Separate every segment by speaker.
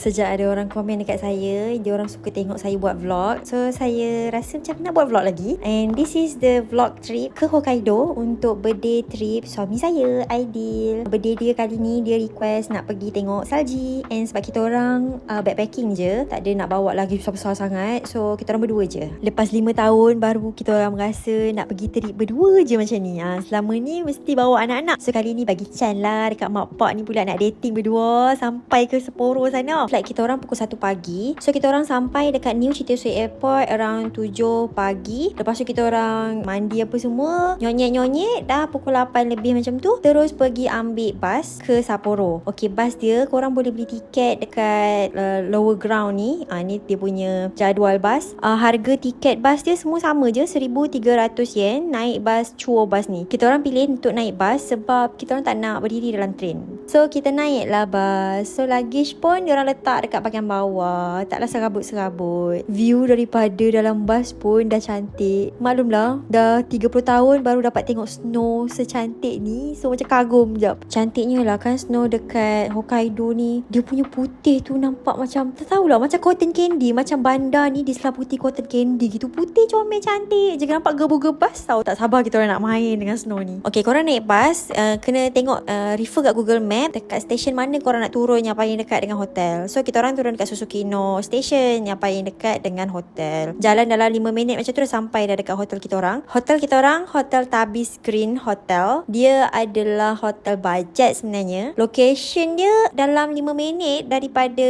Speaker 1: Sejak ada orang komen dekat saya, dia orang suka tengok saya buat vlog. So saya rasa macam nak buat vlog lagi. And this is the vlog trip ke Hokkaido untuk birthday trip suami saya, Aidil. Birthday dia kali ni dia request nak pergi tengok salji. And sebab kita orang backpacking je, tak ada nak bawa lagi besar-besar sangat. So kita orang berdua je. Lepas 5 tahun baru kita orang merasa nak pergi trip berdua je macam ni. Selama ni mesti bawa anak-anak. So kali ni bagi chance lah dekat mak pak ni pula nak dating berdua sampai ke Sapporo sana. Flight kita orang pukul 1 pagi. So kita orang sampai dekat New Chitosui Airport around 7 pagi. Lepas tu kita orang mandi apa semua, nyonyet-nyonyet dah pukul 8 lebih macam tu. Terus pergi ambil bas ke Sapporo. Okay, bas dia korang boleh beli tiket dekat lower ground ni. Ni dia punya jadual bas. Harga tiket bas dia semua sama je, 1,300 yen naik bas Chuo bus ni. Kita orang pilih untuk naik bas sebab kita orang tak nak berdiri dalam train. So kita naik lah bas. So luggage pun diorang letak dekat bahagian bawah, taklah serabut-serabut. View daripada dalam bas pun dah cantik. Maklumlah dah 30 tahun baru dapat tengok snow secantik ni. So macam kagum jap. Cantiknya lah kan snow dekat Hokkaido ni. Dia punya putih tu nampak macam, tak tahulah, macam cotton candy. Macam bandar ni diselaputi cotton candy gitu. Putih comel cantik. Jangan nampak gebu-gebas tau. Tak sabar kita orang nak main dengan snow ni. Okay, korang naik bas, kena tengok refer kat Google Map dekat stesen mana korang nak turun yang paling dekat dengan hotel. So kita orang turun dekat Susukino Station yang paling dekat dengan hotel. Jalan dalam 5 minit macam tu dah sampai dah dekat hotel kita orang. Hotel kita orang Hotel Tabis Green Hotel. Dia adalah hotel budget sebenarnya. Location dia dalam 5 minit daripada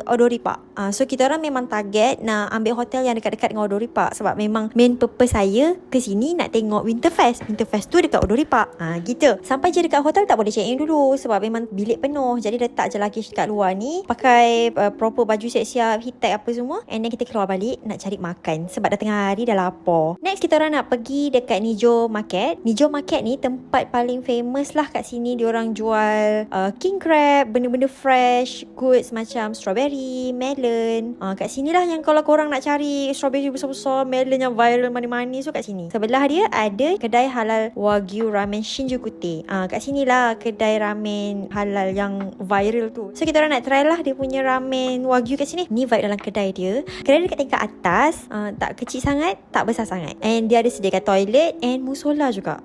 Speaker 1: Odori Park. So kita orang memang target nak ambil hotel yang dekat-dekat dengan Odori Park sebab memang main purpose saya ke sini nak tengok Winterfest. Winterfest tu dekat Odori Park. Gitu. Sampai je dekat hotel tak boleh check in dulu sebab memang bilik penuh. Jadi letak je luggage dekat luar ni, pakai proper baju siap-siap, heat tag apa semua, and then kita keluar balik nak cari makan sebab dah tengah hari dah lapar. Next kita orang nak pergi dekat Nijo Market. Nijo Market ni tempat paling famous lah kat sini. Diorang jual king crab, benda-benda fresh, goods macam strawberry, melon. Kat sini lah yang kalau korang nak cari strawberry besar-besar, melon yang viral manis-manis tu kat sini. Sebelah dia ada kedai halal Wagyu Ramen Shinjuku-te. Kat sini lah kedai ramen halal yang viral tu. So kita orang nak try lah dia punya ramen Wagyu kat sini. Ni vibe dalam kedai dia. Kedai dia kat tingkat atas, tak kecil sangat, tak besar sangat. And dia ada sediakan toilet and musola juga.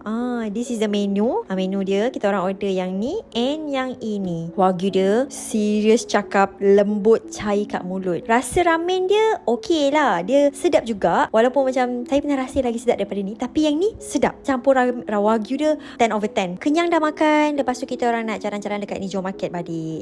Speaker 1: This is the menu. Menu dia kita orang order yang ni and yang ini. Wagyu dia serius cakap lembut cair kat mulut. Rasa ramen dia okey lah. Dia sedap juga. Walaupun macam saya pernah rasa lagi sedap daripada ni, tapi yang ni sedap. Campur Wagyu dia 10/10. Kenyang dah makan. Lepas tu kita orang nak jalan-jalan dekat Nijo Market balik.